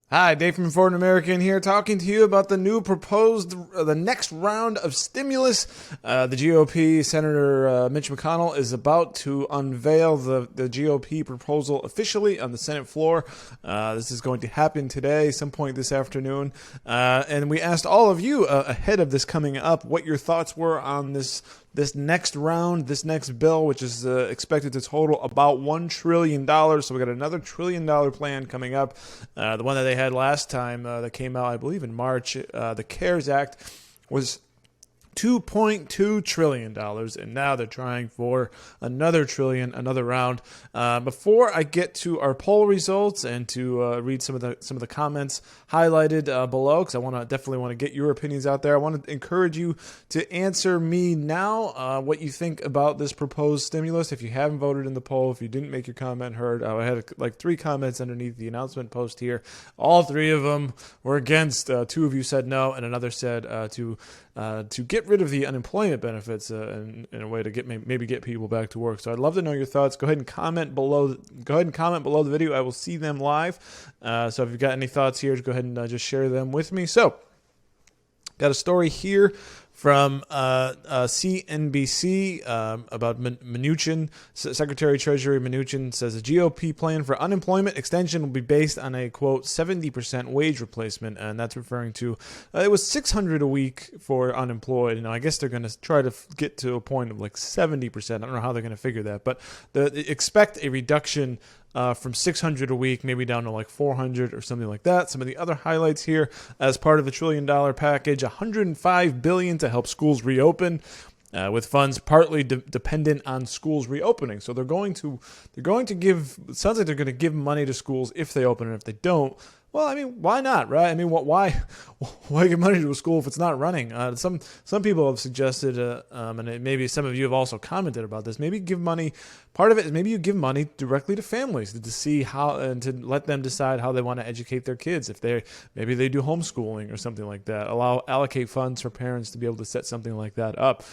Hi, Dave from Foreign American here, talking to you about the new proposed, the next round of stimulus. The GOP Senator Mitch McConnell is about to unveil the GOP proposal officially on the Senate floor. This is going to happen today, some point this afternoon. And we asked all of you ahead of this coming up what your thoughts were on this next round, this next bill, which is expected to total about $1 trillion. So we got another $1 trillion plan coming up. The one that they had last time that came out, I believe, in March, the CARES Act, was $2.2 trillion, and now they're trying for another trillion, another round. Before I get to our poll results and to read some of the comments highlighted below, because I definitely want to get your opinions out there, I want to encourage you to answer me now what you think about this proposed stimulus. If you haven't voted in the poll, if you didn't make your comment heard, I had like 3 comments underneath the announcement post here. All 3 of them were against. 2 of you said no, and another said to get rid of the unemployment benefits in a way to maybe get people back to work. So I'd love to know your thoughts. Go ahead and comment below. The video. I will see them live. So if you've got any thoughts here, go ahead and just share them with me. So got a story here from CNBC about Mnuchin. Secretary Treasury Mnuchin says the GOP plan for unemployment extension will be based on a, quote, 70% wage replacement, and that's referring to it was $600 a week for unemployed. I guess they're going to try to get to a point of like 70%. I don't know how they're going to figure that, but expect a reduction from $600 a week, maybe down to like $400 or something like that. Some of the other highlights here, as part of the $1 trillion package, $105 billion to help schools reopen, with funds partly dependent on schools reopening. So they're going to give. It sounds like they're going to give money to schools if they open, and if they don't, well, I mean, why not, right? I mean, why give money to a school if it's not running? Some people have suggested, and maybe some of you have also commented about this. Maybe give money. Part of it is maybe you give money directly to families to see how, and to let them decide how they want to educate their kids. If maybe they do homeschooling or something like that. Allocate funds for parents to be able to set something like that up.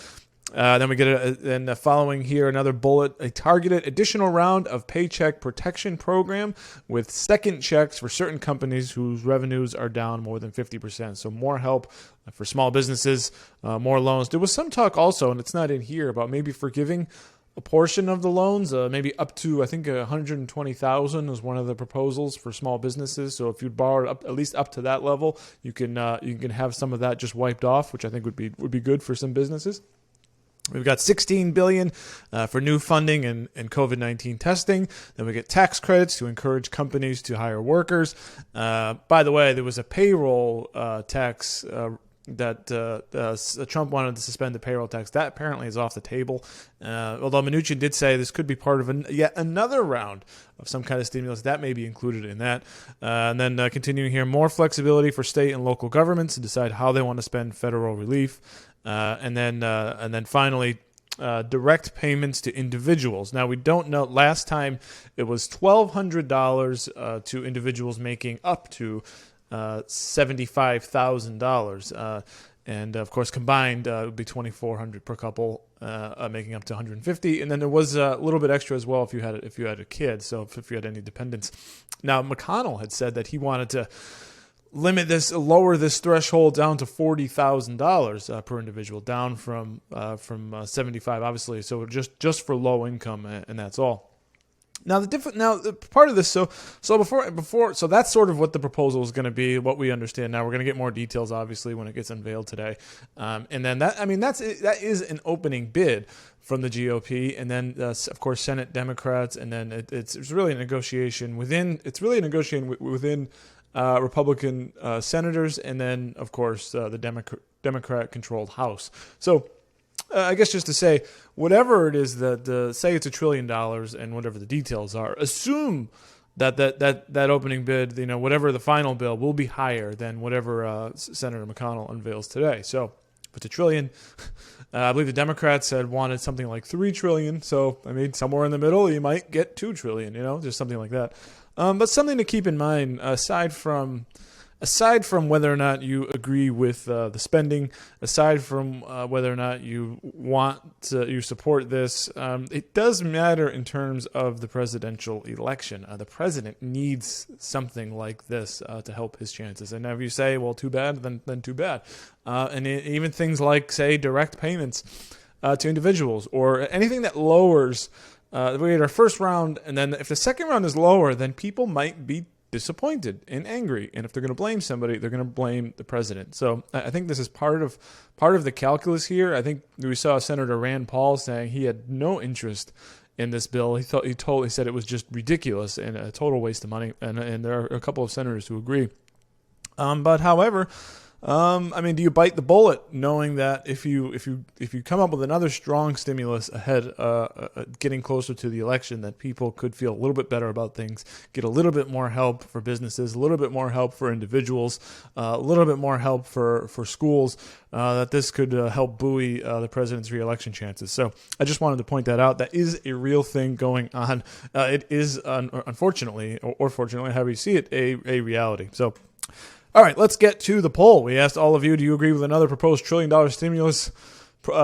Then we get following here another bullet, a targeted additional round of paycheck protection program with second checks for certain companies whose revenues are down more than 50%. So more help for small businesses, more loans. There was some talk also, and it's not in here, about maybe forgiving a portion of the loans, maybe up to, I think, $120,000 is one of the proposals for small businesses. So if you borrow at least up to that level, you can have some of that just wiped off, which I think would be good for some businesses. We've got $16 billion for new funding and COVID-19 testing. Then we get tax credits to encourage companies to hire workers. By the way, there was a payroll tax that Trump wanted to suspend the payroll tax. That apparently is off the table. Although Mnuchin did say this could be part of yet another round of some kind of stimulus. That may be included in that. And then continuing here, more flexibility for state and local governments to decide how they want to spend federal relief. And then finally, direct payments to individuals. Now, we don't know. Last time it was $1,200 to individuals making up to $75,000. And of course, combined, it would be $2,400 per couple, making up to $150. And then there was a little bit extra as well if you had a kid. So if you had any dependents. Now, McConnell had said that he wanted to lower this threshold down to $40,000 per individual, down from $75,000, obviously. So just for low income, and that's all. Now the part of this, so that's sort of what the proposal is going to be, what we understand now. We're going to get more details, obviously, when it gets unveiled today. And then that is an opening bid from the GOP, and then of course Senate Democrats, and then it's really a negotiation within. It's really a negotiation within Republican senators, and then of course the Democrat-controlled House. So. I guess just to say, whatever it is that say it's $1 trillion and whatever the details are, assume that opening bid, whatever the final bill, will be higher than whatever Senator McConnell unveils today. So if it's $1 trillion, I believe the Democrats had wanted something like $3 trillion. So I mean, somewhere in the middle, you might get $2 trillion. Just something like that. But something to keep in mind, aside from aside from whether or not you agree with the spending, aside from whether or not you you support this, it does matter in terms of the presidential election. The president needs something like this to help his chances. And if you say, well, too bad, then too bad. And even things like, say, direct payments to individuals, or anything that lowers. We had our first round, and then if the second round is lower, then people might be disappointed and angry. And if they're going to blame somebody, they're going to blame the president. So I think this is part of the calculus here. I think we saw Senator Rand Paul saying he had no interest in this bill. He said it was just ridiculous and a total waste of money. And there are a couple of senators who agree. But however, do you bite the bullet knowing that if you come up with another strong stimulus ahead, getting closer to the election, that people could feel a little bit better about things, get a little bit more help for businesses, a little bit more help for individuals, a little bit more help for schools, that this could help buoy the president's reelection chances. So I just wanted to point that out. That is a real thing going on. It is, unfortunately, or fortunately, however you see it, a reality. So. All right, let's get to the poll. We asked all of you, do you agree with another proposed $1 trillion stimulus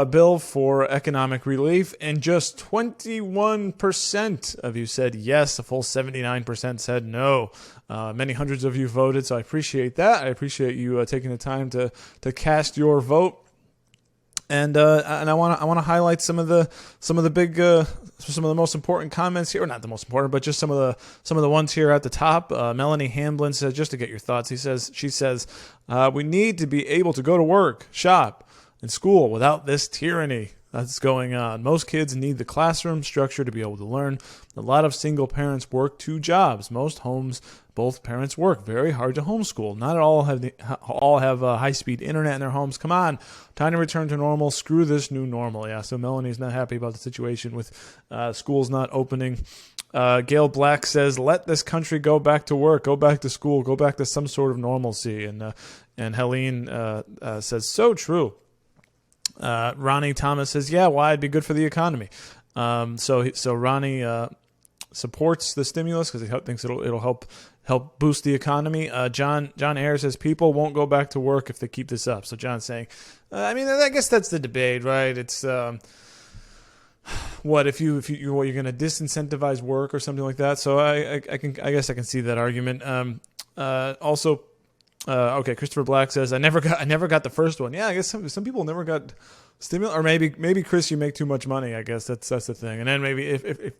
bill for economic relief? And just 21% of you said yes. A full 79% said no. Many hundreds of you voted, so I appreciate that. I appreciate you taking the time to cast your vote. And I want to highlight some of the most important comments here, or not the most important, but just some of the ones here at the top. Melanie Hamblin says, just to get your thoughts, she says, we need to be able to go to work, shop, and school without this tyranny that's going on. Most kids need the classroom structure to be able to learn. A lot of single parents work 2 jobs. Most homes, both parents work. Very hard to homeschool. Not all have high-speed internet in their homes. Come on, time to return to normal. Screw this new normal. Yeah, so Melanie's not happy about the situation with schools not opening. Gail Black says, let this country go back to work, go back to school, go back to some sort of normalcy. And Helene says, so true. Ronnie Thomas says, yeah, why? It'd be good for the economy. So Ronnie supports the stimulus because he thinks it'll help boost the economy. John Ayers says people won't go back to work if they keep this up. So John's saying, I guess that's the debate, right? It's what if you're going to disincentivize work or something like that. So I guess I can see that argument. Also. Okay, Christopher Black says I never got the first one. Yeah, I guess some people never got stimulus, or maybe Chris, you make too much money. I guess that's the thing. And then maybe if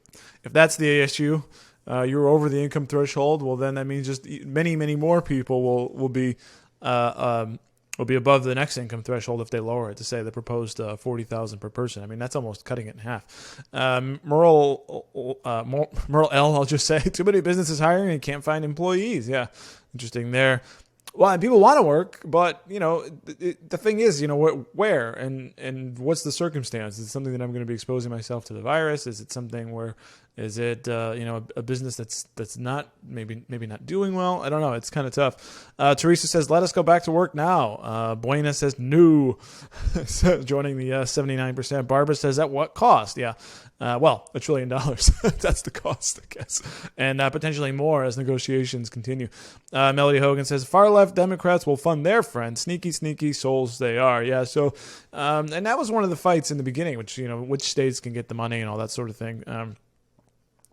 that's the issue, you're over the income threshold. Well, then that means just many more people will be above the next income threshold if they lower it to say the proposed $40,000 per person. I mean, that's almost cutting it in half. Merle L, I'll just say, too many businesses hiring and can't find employees. Yeah, interesting there. Well, people want to work, but the thing is, where and what's the circumstance? Is it something that I'm going to be exposing myself to the virus? Is it something where is it a business that's not maybe not doing well? I don't know. It's kind of tough. Teresa says, let us go back to work now. Buena says no, joining the 79%. Barbara says, at what cost? Yeah. $1 trillion. That's the cost, I guess. And potentially more as negotiations continue. Melody Hogan says, far-left Democrats will fund their friends. Sneaky souls they are. Yeah, so, and that was one of the fights in the beginning, which states can get the money and all that sort of thing.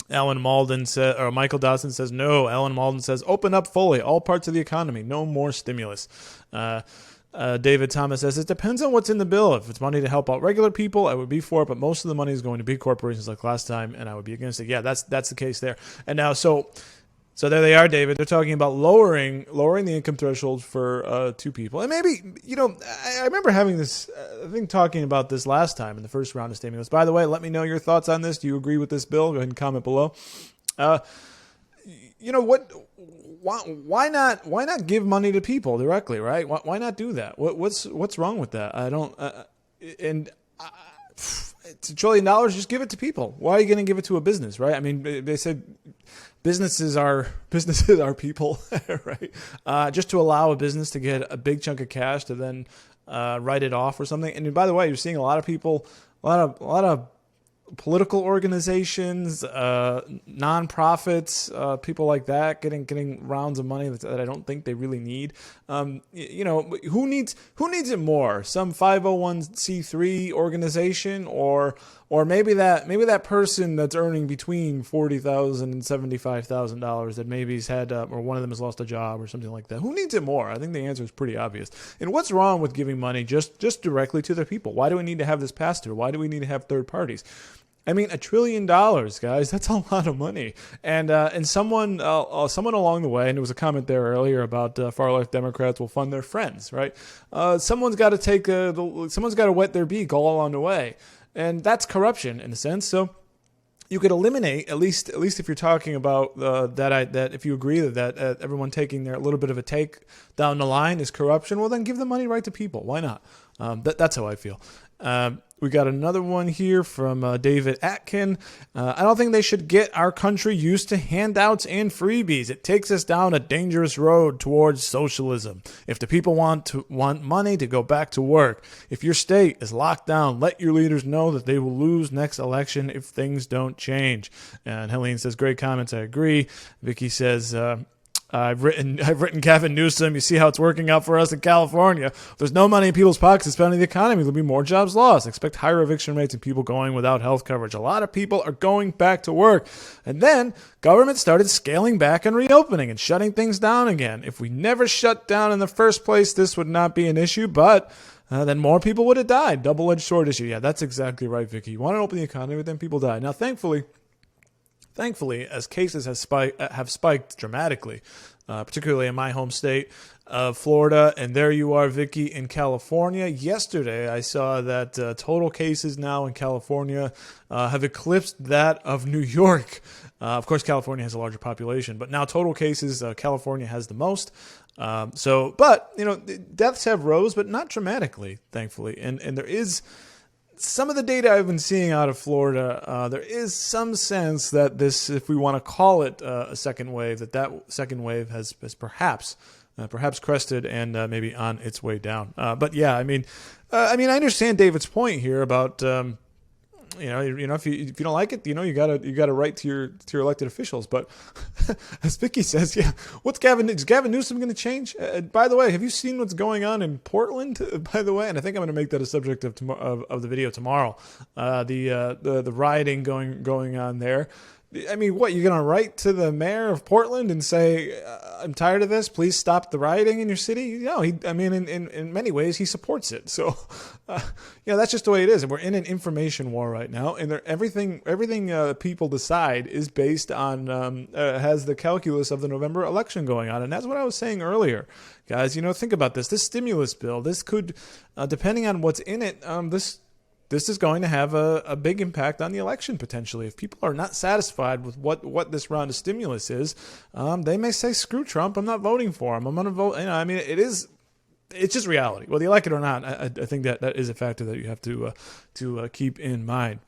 Alan Malden says, or Michael Dawson says, no. Alan Malden says, open up fully, all parts of the economy. No more stimulus. David Thomas says, it depends on what's in the bill. If it's money to help out regular people, I would be for it, but most of the money is going to big corporations like last time, and I would be against it. Yeah, that's the case there. And now, so there they are, David. They're talking about lowering the income threshold for 2 people. And maybe, I remember having this, talking about this last time in the first round of stimulus. By the way, let me know your thoughts on this. Do you agree with this bill? Go ahead and comment below. Why not give money to people directly, right? Why not do that? What's wrong with that? I don't. It's $1 trillion. Just give it to people. Why are you going to give it to a business, right? I mean, they said businesses are people, right? Just to allow a business to get a big chunk of cash to then write it off or something. And by the way, you're seeing a lot of people, a lot of political organizations, nonprofits, people like that getting rounds of money that I don't think they really need. Who needs it more? Some 501c3 organization, or maybe that person that's earning between $40,000 and $75,000 that maybe's had, or one of them has lost a job or something like that. Who needs it more? I think the answer is pretty obvious. And what's wrong with giving money just directly to the people? Why do we need to have this pass through? Why do we need to have third parties? I mean, $1 trillion, guys, that's a lot of money. And someone along the way, and there was a comment there earlier about far-left Democrats will fund their friends, right? Someone's got to wet their beak all along the way. And that's corruption in a sense. So you could eliminate, at least if you're talking about that if you agree that everyone taking their little bit of a take down the line is corruption, well, then give the money right to people. Why not? That's how I feel. We got another one here from David Atkin. I don't think they should get our country used to handouts and freebies. It takes us down a dangerous road towards socialism. If the people want money to go back to work, if your state is locked down, let your leaders know that they will lose next election if things don't change. And Helene says, great comments. I agree. Vicky says, I've written Gavin Newsom. You see how it's working out for us in California. If there's no money in people's pockets to spend on the economy, there'll be more jobs lost. Expect higher eviction rates and people going without health coverage. A lot of people are going back to work. And then government started scaling back and reopening and shutting things down again. If we never shut down in the first place, this would not be an issue, but then more people would have died. Double-edged sword issue. Yeah, that's exactly right, Vicky. You want to open the economy, but then people die. Now, thankfully, as cases have spiked dramatically, particularly in my home state of Florida, and there you are, Vicky, in California. Yesterday, I saw that total cases now in California have eclipsed that of New York. Of course, California has a larger population, but now total cases, California has the most. But deaths have rose, but not dramatically, thankfully, and there is. Some of the data I've been seeing out of Florida, there is some sense that this, if we want to call it a second wave, that second wave has perhaps crested and maybe on its way down. But yeah, I mean, I understand David's point here about if you don't like it, you gotta write to your elected officials. But as Vicky says, yeah, is Gavin Newsom going to change? By the way, have you seen what's going on in Portland? By the way, and I think I'm going to make that a subject of the video tomorrow. The rioting going on there. I mean, what, you're going to write to the mayor of Portland and say, I'm tired of this, please stop the rioting in your city? In many ways, he supports it. So, that's just the way it is. And we're in an information war right now. And everything people decide is based on, has the calculus of the November election going on. And that's what I was saying earlier. Guys, think about this. This stimulus bill, this could, depending on what's in it, this is going to have a big impact on the election potentially. If people are not satisfied with what this round of stimulus is, they may say, screw Trump, I'm not voting for him. I'm going to vote. It's just reality. Whether you like it or not, I think that is a factor that you have to keep in mind.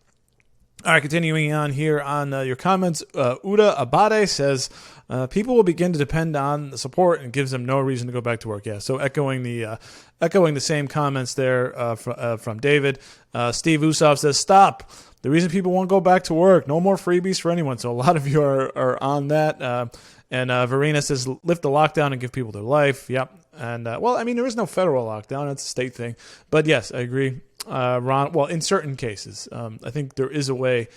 All right, continuing on here on your comments, Uda Abade says, people will begin to depend on the support and gives them no reason to go back to work. Yeah, so echoing the same comments there from David. Steve Usov says, stop. The reason people won't go back to work, no more freebies for anyone. So a lot of you are on that. And Verena says, lift the lockdown and give people their life. Yep. And, there is no federal lockdown. It's a state thing. But yes, I agree. Ron, in certain cases, I think there is a way.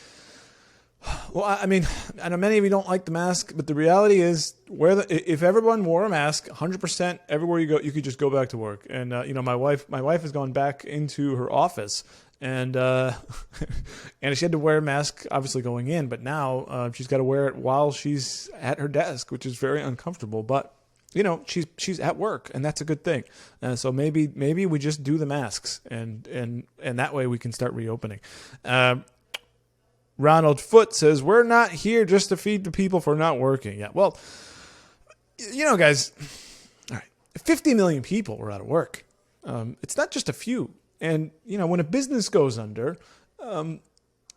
Well, I know many of you don't like the mask, but the reality is, if everyone wore a mask 100% everywhere you go, you could just go back to work. And my wife has gone back into her office, and and she had to wear a mask obviously going in, but now she's got to wear it while she's at her desk, which is very uncomfortable. But she's at work, and that's a good thing. So maybe we just do the masks, and that way we can start reopening. Ronald Foote says, we're not here just to feed the people for not working. Yeah, well, guys, all right, 50 million people were out of work. It's not just a few. And, when a business goes under,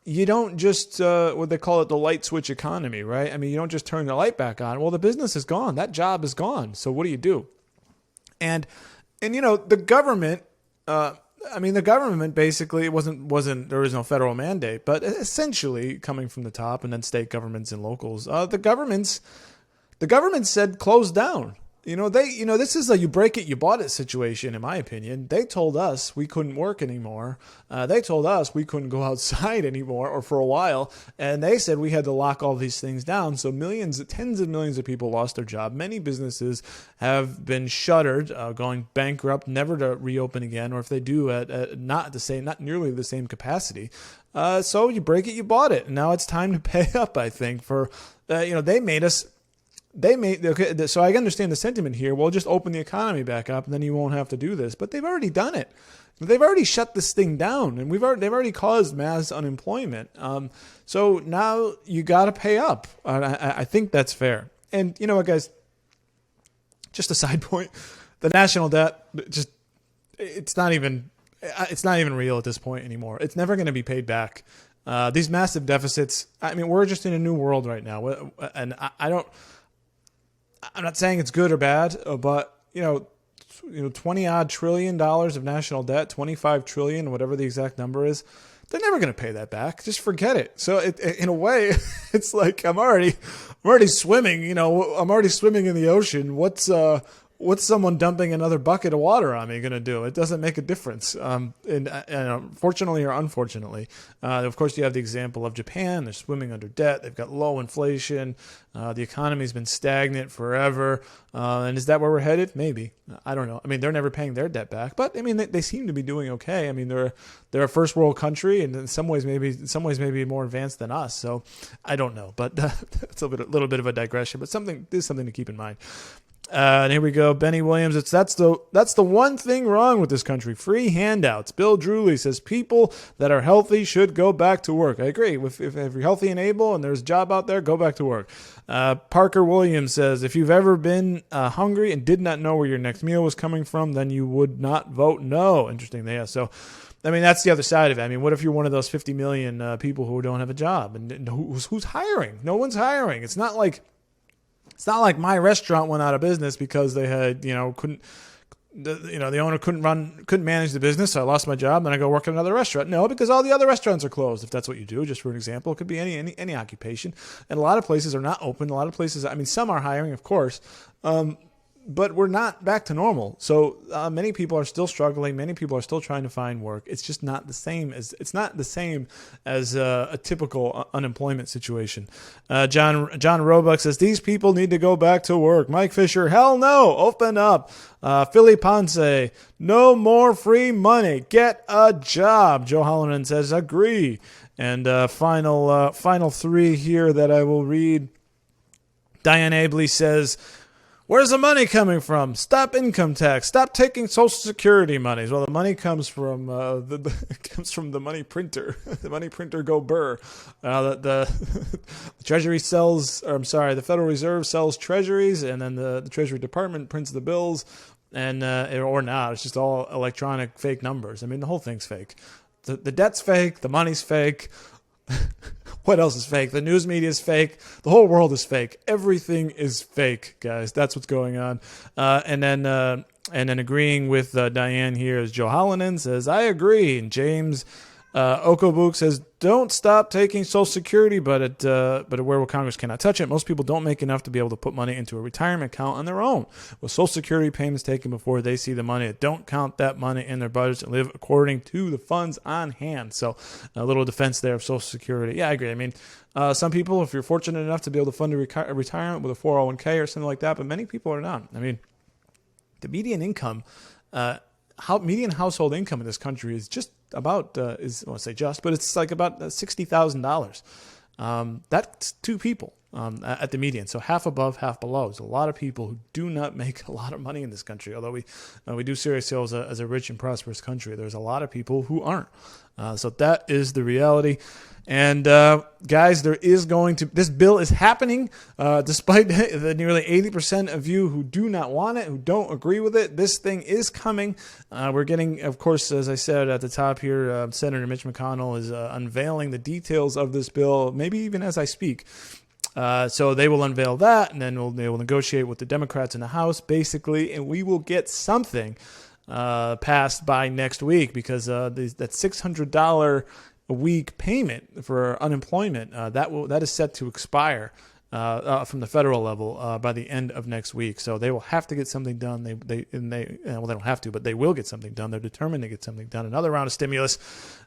you don't just, what they call it, the light switch economy, right? You don't just turn the light back on. Well, the business is gone. That job is gone. So what do you do? And the government, I mean, the government basically wasn't there was no federal mandate, but essentially coming from the top and then state governments and locals, the government said close down. This is a you break it, you bought it situation, in my opinion. They told us we couldn't work anymore. They told us we couldn't go outside anymore or for a while. And they said we had to lock all these things down. So tens of millions of people lost their job. Many businesses have been shuttered, going bankrupt, never to reopen again. Or if they do, not nearly the same capacity. So you break it, you bought it. And now it's time to pay up, I think, for, they made us. So I understand the sentiment here. Well, just open the economy back up, and then you won't have to do this. But they've already done it. They've already shut this thing down, and they've already caused mass unemployment. So now you got to pay up. I think that's fair. And you know what, guys? Just a side point: the national debt it's not even real at this point anymore. It's never going to be paid back. These massive deficits. I mean, we're just in a new world right now, and I'm not saying it's good or bad, but 20 odd $trillion of national debt, 25 trillion, whatever the exact number is, they're never going to pay that back. Just forget it. So in a way, it's like I'm already swimming. I'm already swimming in the ocean. What's someone dumping another bucket of water on me going to do? It doesn't make a difference. Fortunately or unfortunately, of course, you have the example of Japan. They're swimming under debt. They've got low inflation. The economy's been stagnant forever. And is that where we're headed? Maybe. I don't know. I mean, they're never paying their debt back, but I mean, they seem to be doing okay. I mean, they're a first world country, and in some ways maybe more advanced than us. So I don't know, but it's a little bit of a digression, but something to keep in mind. And here we go. Benny Williams. That's the one thing wrong with this country. Free handouts. Bill Drewley says people that are healthy should go back to work. I agree. If you're healthy and able and there's a job out there, go back to work. Parker Williams says if you've ever been hungry and did not know where your next meal was coming from, then you would not vote no. Interesting. Yeah. So, I mean, that's the other side of it. I mean, what if you're one of those 50 million people who don't have a job and who's hiring? No one's hiring. It's not like my restaurant went out of business because they had, the owner couldn't manage the business. So I lost my job and I go work at another restaurant. No, because all the other restaurants are closed. If that's what you do, just for an example, it could be any occupation. And a lot of places are not open. A lot of places, I mean, some are hiring, of course. But we're not back to normal. So many people are still struggling. Many people are still trying to find work. It's just not the same as a typical unemployment situation. John Roebuck says these people need to go back to work. Mike Fisher, hell no, open up. Philly Ponce, no more free money. Get a job. Joe Hollonan says agree. And final three here that I will read. Diane Abley says, where's the money coming from? Stop income tax. Stop taking Social Security monies. Well, the money comes from the money printer. The money printer go burr. The Treasury the Federal Reserve sells treasuries, and then the Treasury Department prints the bills, and or not. It's just all electronic fake numbers. I mean, the whole thing's fake. The debt's fake. The money's fake. What else is fake? The news media is fake. The whole world is fake. Everything is fake, guys. That's what's going on. And then agreeing with Diane here is Joe Hollonan says, I agree. And James Okobuk says, don't stop taking Social Security, but where Congress cannot touch it. Most people don't make enough to be able to put money into a retirement account on their own. With Social Security payments taken before they see the money, don't count that money in their budgets and live according to the funds on hand. So a little defense there of Social Security. Yeah, I agree. I mean, some people, if you're fortunate enough to be able to fund a retirement with a 401k or something like that, but many people are not. I mean, the median income, median household income in this country is just about I won't say just, but it's like about $60,000. That's two people at the median, so half above, half below. There's a lot of people who do not make a lot of money in this country. Although we do see ourselves as a rich and prosperous country, there's a lot of people who aren't. So that is the reality. And guys, this bill is happening despite the nearly 80% of you who do not want it, who don't agree with it. This thing is coming. We're getting, of course, as I said at the top here, Senator Mitch McConnell is unveiling the details of this bill, maybe even as I speak. So they will unveil that, and then they will negotiate with the Democrats in the House, basically, and we will get something passed by next week, because that $600 a week payment for unemployment that is set to expire from the federal level by the end of next week. So they will have to get something done. They don't have to, but they will get something done. They're determined to get something done. Another round of stimulus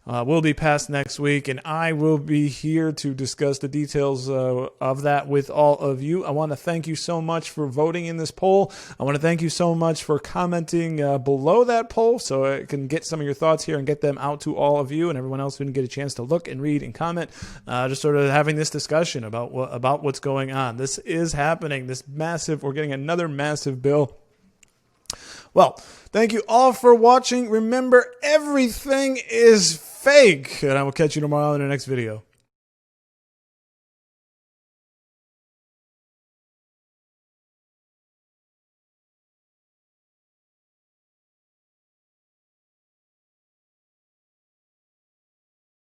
will be passed next week, and I will be here to discuss the details of that with all of you. I want to thank you so much for voting in this poll. I want to thank you so much for commenting below that poll, so I can get some of your thoughts here and get them out to all of you and everyone else who didn't get a chance to look and read and comment. Just sort of having this discussion about what's going on. This is happening. We're getting another massive bill. Well, thank you all for watching. Remember, everything is fake, and I will catch you tomorrow in the next video.